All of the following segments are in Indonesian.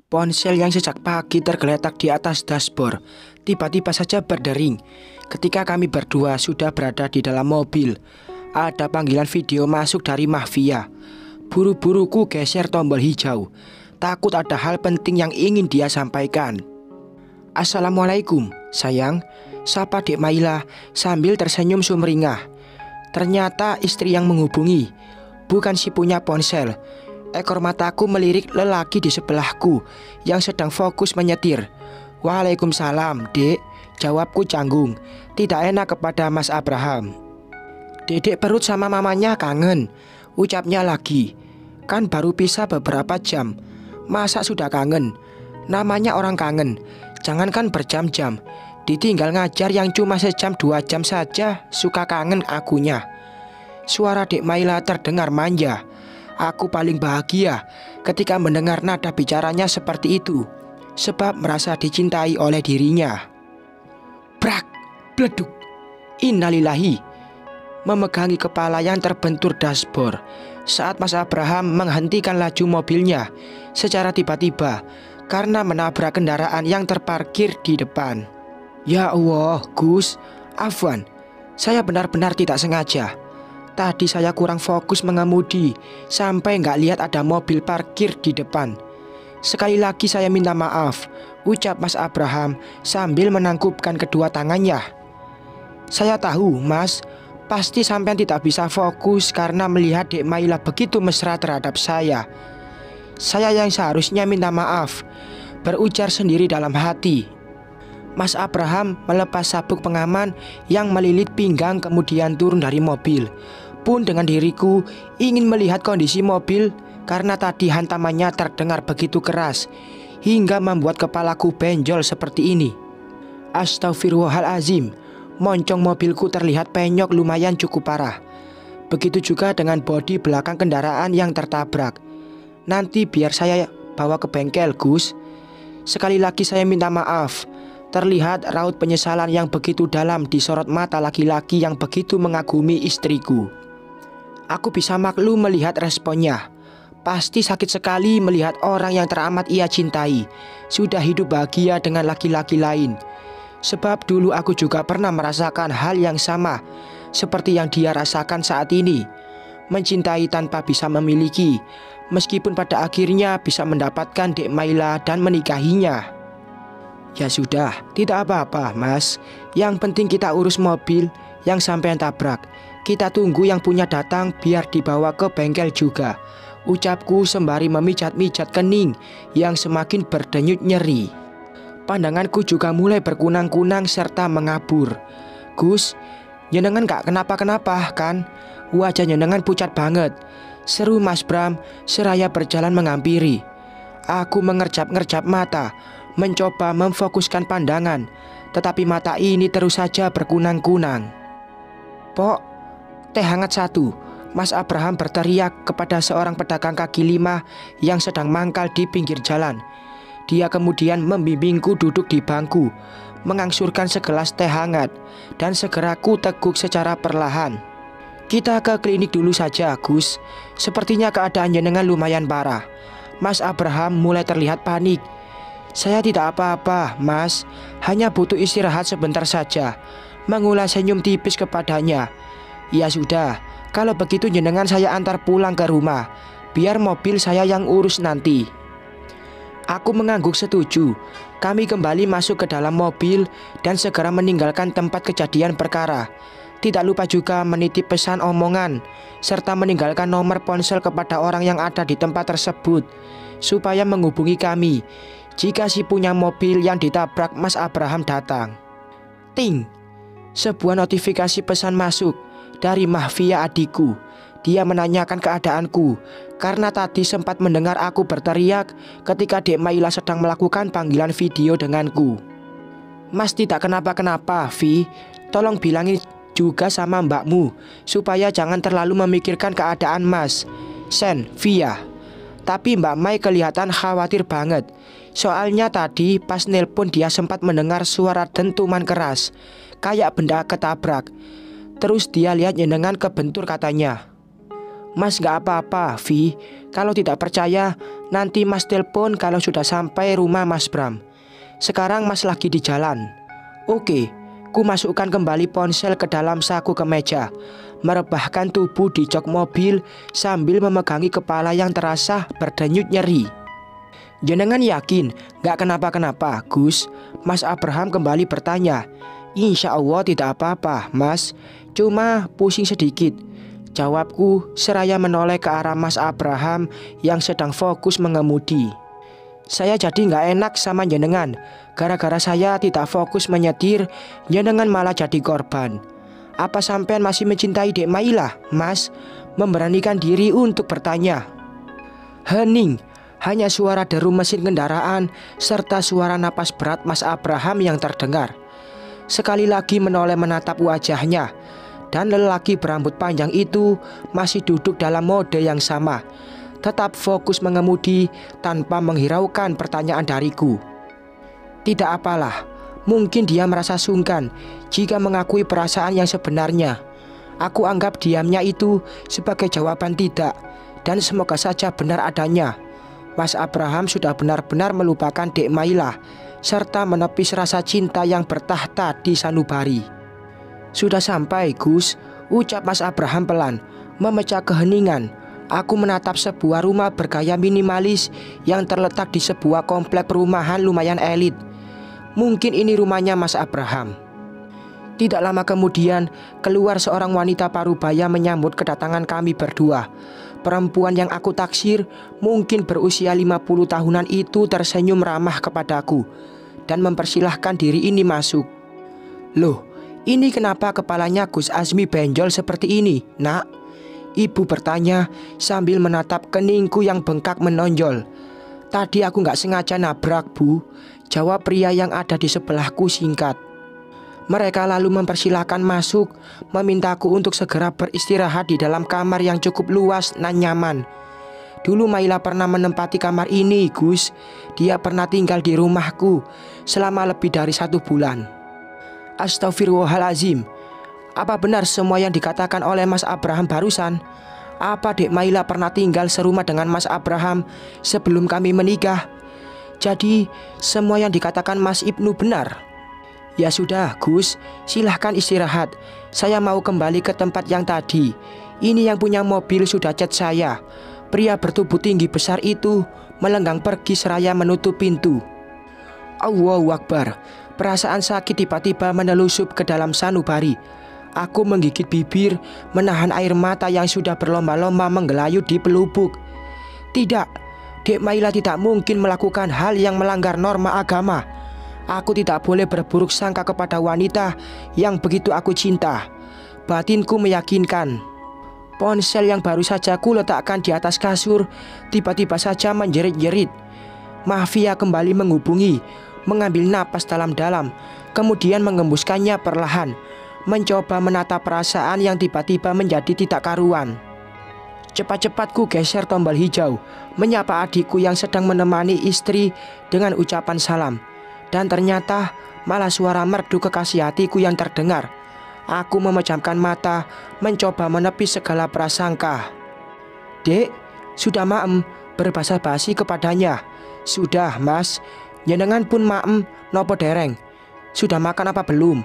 Ponsel yang sejak pagi tergeletak di atas dashboard tiba-tiba saja berdering. Ketika kami berdua sudah berada di dalam mobil, ada panggilan video masuk dari Mahfia. Buru-buru ku geser tombol hijau, takut ada hal penting yang ingin dia sampaikan. "Assalamualaikum, sayang," sapa Dek Maila sambil tersenyum sumringah. Ternyata istri yang menghubungi, bukan si punya ponsel. Ekor mataku melirik lelaki di sebelahku yang sedang fokus menyetir. "Waalaikumsalam, Dek," jawabku canggung. Tidak enak kepada Mas Abraham. "Dedek perut sama mamanya kangen," ucapnya lagi. "Kan baru pisah beberapa jam, masa sudah kangen? Namanya orang kangen, jangankan berjam-jam, ditinggal ngajar yang cuma sejam 2 jam saja suka kangen akunya." Suara Dek Maila terdengar manja. Aku paling bahagia ketika mendengar nada bicaranya seperti itu, sebab merasa dicintai oleh dirinya. Brak, bleduk, innalillahi. Memegangi kepala yang terbentur dashboard saat Mas Abraham menghentikan laju mobilnya secara tiba-tiba karena menabrak kendaraan yang terparkir di depan. "Ya Allah, Gus, afwan, saya benar-benar tidak sengaja. Tadi saya kurang fokus mengemudi sampai nggak lihat ada mobil parkir di depan. Sekali lagi saya minta maaf," ucap Mas Abraham sambil menangkupkan kedua tangannya. "Saya tahu, Mas, pasti sampean tidak bisa fokus karena melihat Dek Maila begitu mesra terhadap saya. Saya yang seharusnya minta maaf," berujar sendiri dalam hati. Mas Abraham melepas sabuk pengaman yang melilit pinggang kemudian turun dari mobil. Pun dengan diriku ingin melihat kondisi mobil karena tadi hantamannya terdengar begitu keras hingga membuat kepalaku benjol seperti ini. Astagfirullahalazim, moncong mobilku terlihat penyok lumayan cukup parah. Begitu juga dengan bodi belakang kendaraan yang tertabrak. "Nanti biar saya bawa ke bengkel, Gus. Sekali lagi saya minta maaf." Terlihat raut penyesalan yang begitu dalam di sorot mata laki-laki yang begitu mengagumi istriku. Aku bisa maklum melihat responnya. Pasti sakit sekali melihat orang yang teramat ia cintai sudah hidup bahagia dengan laki-laki lain. Sebab dulu aku juga pernah merasakan hal yang sama seperti yang dia rasakan saat ini. Mencintai tanpa bisa memiliki, meskipun pada akhirnya bisa mendapatkan Dek Maila dan menikahinya. "Ya sudah, tidak apa-apa, Mas. Yang penting kita urus mobil yang sampean tabrak. Kita tunggu yang punya datang biar dibawa ke bengkel juga," ucapku sembari memijat-mijat kening yang semakin berdenyut nyeri. Pandanganku juga mulai berkunang-kunang serta mengabur. "Gus, nyenengan gak kenapa-kenapa kan? Wajah nyenengan pucat banget," seru Mas Bram seraya berjalan menghampiri. Aku mengerjap-ngerjap mata, mencoba memfokuskan pandangan, tetapi mata ini terus saja berkunang-kunang. "Pok, teh hangat 1," Mas Abraham berteriak kepada seorang pedagang kaki lima yang sedang mangkal di pinggir jalan. Dia kemudian membimbingku duduk di bangku, mengangsurkan segelas teh hangat, dan segera ku teguk secara perlahan. "Kita ke klinik dulu saja, Gus. Sepertinya keadaan jenengan lumayan parah." Mas Abraham mulai terlihat panik. "Saya tidak apa-apa, Mas. Hanya butuh istirahat sebentar saja," mengulas senyum tipis kepadanya. "Ya sudah, kalau begitu jenengan saya antar pulang ke rumah. Biar mobil saya yang urus nanti." Aku mengangguk setuju. Kami kembali masuk ke dalam mobil dan segera meninggalkan tempat kejadian perkara. Tidak lupa juga menitip pesan omongan serta meninggalkan nomor ponsel kepada orang yang ada di tempat tersebut supaya menghubungi kami jika si punya mobil yang ditabrak Mas Abraham datang. Ting! Sebuah notifikasi pesan masuk dari Mahfia adikku. Dia menanyakan keadaanku karena tadi sempat mendengar aku berteriak ketika Dek Maila sedang melakukan panggilan video denganku. "Mas tidak kenapa-kenapa, Vi. Tolong bilangin juga sama mbakmu supaya jangan terlalu memikirkan keadaan Mas. Sen, Via." Tapi Mbak Mai kelihatan khawatir banget. Soalnya tadi pas nelpon dia sempat mendengar suara dentuman keras, kayak benda ketabrak. Terus dia lihat jenengan kebentur katanya. Mas gak apa-apa, Vi. Kalau tidak percaya, nanti Mas telepon kalau sudah sampai rumah Mas Bram. Sekarang Mas lagi di jalan. Oke, ku masukkan kembali ponsel ke dalam saku kemeja, merebahkan tubuh di jok mobil sambil memegangi kepala yang terasa berdenyut nyeri. Jenengan yakin gak kenapa-kenapa, Gus? Mas Abraham kembali bertanya. Insya Allah tidak apa-apa, Mas. Cuma pusing sedikit, jawabku seraya menoleh ke arah Mas Abraham yang sedang fokus mengemudi. Saya jadi gak enak sama jenengan. Gara-gara saya tidak fokus menyetir, jenengan malah jadi korban. Apa sampean masih mencintai Dek Mailah, Mas? Memberanikan diri untuk bertanya. Hening. Hanya suara deru mesin kendaraan serta suara napas berat Mas Abraham yang terdengar. Sekali lagi menoleh menatap wajahnya, dan lelaki berambut panjang itu masih duduk dalam mode yang sama, tetap fokus mengemudi tanpa menghiraukan pertanyaan dariku. Tidak apalah, mungkin dia merasa sungkan jika mengakui perasaan yang sebenarnya. Aku anggap diamnya itu sebagai jawaban tidak, dan semoga saja benar adanya. Mas Abraham sudah benar-benar melupakan Dek Mailah serta menepis rasa cinta yang bertahta di sanubari. Sudah sampai, Gus, ucap Mas Abraham pelan, memecah keheningan. Aku menatap sebuah rumah bergaya minimalis yang terletak di sebuah komplek perumahan lumayan elit. Mungkin ini rumahnya Mas Abraham. Tidak lama kemudian, keluar seorang wanita parubaya menyambut kedatangan kami berdua. Perempuan yang aku taksir, mungkin berusia 50 tahunan itu tersenyum ramah kepadaku dan mempersilahkan diri ini masuk. Loh, ini kenapa kepalanya Gus Azmi benjol seperti ini, Nak? Ibu bertanya sambil menatap keningku yang bengkak menonjol. Tadi aku gak sengaja nabrak, Bu, jawab pria yang ada di sebelahku singkat. Mereka lalu mempersilahkan masuk, memintaku untuk segera beristirahat di dalam kamar yang cukup luas dan nyaman. Dulu Maila pernah menempati kamar ini, Gus. Dia pernah tinggal di rumahku selama lebih dari 1 bulan. Astagfirullahalazim. Apa benar semua yang dikatakan oleh Mas Abraham barusan? Apa Dek Maila pernah tinggal serumah dengan Mas Abraham sebelum kami menikah? Jadi semua yang dikatakan Mas Ibnu benar? Ya sudah, Gus, silahkan istirahat. Saya mau kembali ke tempat yang tadi. Ini yang punya mobil sudah chat saya. Pria bertubuh tinggi besar itu melenggang pergi seraya menutup pintu. Allahu Akbar. Perasaan sakit tiba-tiba menelusup ke dalam sanubari. Aku menggigit bibir, menahan air mata yang sudah berlomba-lomba menggelayut di pelupuk. Tidak, Dek Maila tidak mungkin melakukan hal yang melanggar norma agama. Aku tidak boleh berburuk sangka kepada wanita yang begitu aku cinta. Batinku meyakinkan. Ponsel yang baru saja ku letakkan di atas kasur tiba-tiba saja menjerit-jerit. Mahfia kembali menghubungi, mengambil napas dalam-dalam, kemudian mengembuskannya perlahan, mencoba menata perasaan yang tiba-tiba menjadi tidak karuan. Cepat-cepat ku geser tombol hijau, menyapa adikku yang sedang menemani istri dengan ucapan salam. Dan ternyata malah suara merdu kekasih hatiku yang terdengar. Aku memejamkan mata, mencoba menepis segala prasangka. Dek, sudah maem, berbahasa basi kepadanya. Sudah, Mas. Jenengan pun maem, nopo dereng. Sudah makan apa belum?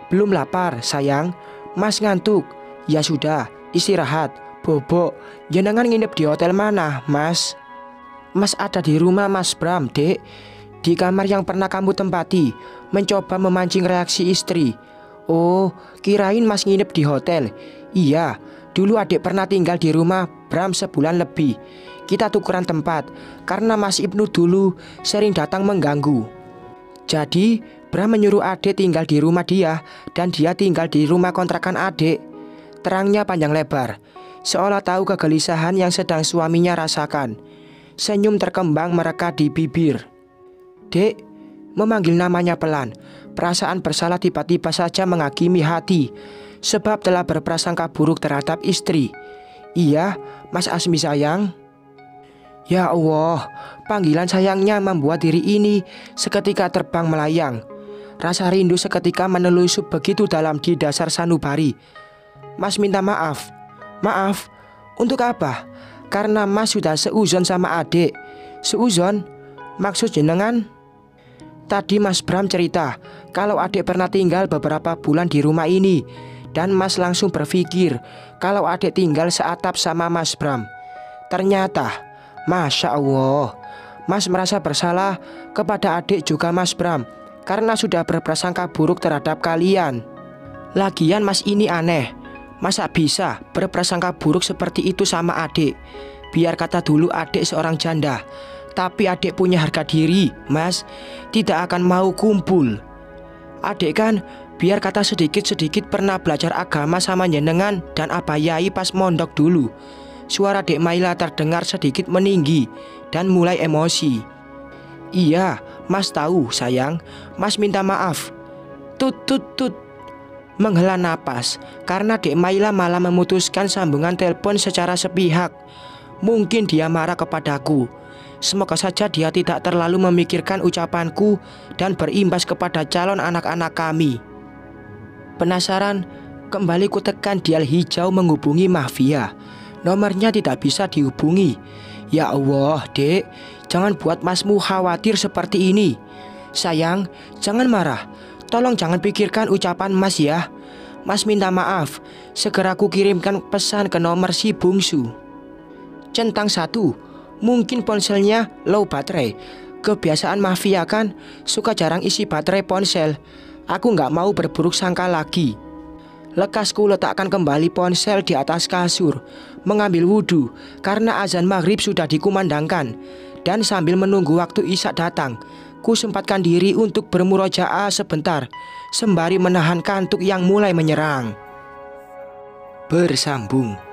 Belum lapar, sayang. Mas ngantuk. Ya sudah, istirahat. Bobo, jenengan nginep di hotel mana, Mas? Mas ada di rumah Mas Bram, Dek. Di kamar yang pernah kamu tempati, mencoba memancing reaksi istri. Oh, kirain Mas nginep di hotel. Iya, dulu adik pernah tinggal di rumah Bram sebulan lebih. Kita tukeran tempat, karena Mas Ibnu dulu sering datang mengganggu. Jadi, Bram menyuruh adik tinggal di rumah dia, dan dia tinggal di rumah kontrakan adik. Terangnya panjang lebar, seolah tahu kegelisahan yang sedang suaminya rasakan. Senyum terkembang merekat di bibir. Dek, memanggil namanya pelan. Perasaan bersalah tiba-tiba saja menghakimi hati, sebab telah berprasangka buruk terhadap istri. Iya, Mas Azmi sayang. Ya Allah, panggilan sayangnya membuat diri ini seketika terbang melayang. Rasa rindu seketika menelusup begitu dalam di dasar sanubari. Mas minta maaf. Maaf, Untuk apa? Karena Mas sudah seuzon sama adik. Seuzon? Maksud jenengan? Tadi Mas Bram cerita kalau adik pernah tinggal beberapa bulan di rumah ini. Dan Mas langsung berpikir kalau adik tinggal seatap sama Mas Bram. Ternyata, Masya Allah, Mas merasa bersalah kepada adik juga Mas Bram karena sudah berprasangka buruk terhadap kalian. Lagian Mas ini aneh. Masa bisa berprasangka buruk seperti itu sama adik? Biar kata dulu adik seorang janda, tapi adik punya harga diri, Mas. Tidak akan mau kumpul. Adik kan biar kata sedikit-sedikit pernah belajar agama sama jenengan dan Abah Yai pas mondok dulu. Suara Dek Maila terdengar sedikit meninggi dan mulai emosi. Iya, Mas tahu sayang. Mas minta maaf. Tut tut tut. Menghela napas karena Dek Maila malah memutuskan sambungan telepon secara sepihak. Mungkin dia marah kepadaku. Semoga saja dia tidak terlalu memikirkan ucapanku dan berimbas kepada calon anak-anak kami. Penasaran, kembali kutekan dial hijau menghubungi Mahfia. Nomornya tidak bisa dihubungi. Ya Allah, Dek, jangan buat Masmu khawatir seperti ini. Sayang, jangan marah. Tolong jangan pikirkan ucapan Mas ya. Mas minta maaf. Segera ku kirimkan pesan ke nomor si bungsu. Centang 1. Mungkin ponselnya low baterai. Kebiasaan Mahfia kan suka jarang isi baterai ponsel. Aku nggak mau berburuk sangka lagi. Lekasku letakkan kembali ponsel di atas kasur, mengambil wudhu karena azan maghrib sudah dikumandangkan. Dan sambil menunggu waktu isya datang, ku sempatkan diri untuk bermurojaah sebentar, sembari menahan kantuk yang mulai menyerang. Bersambung.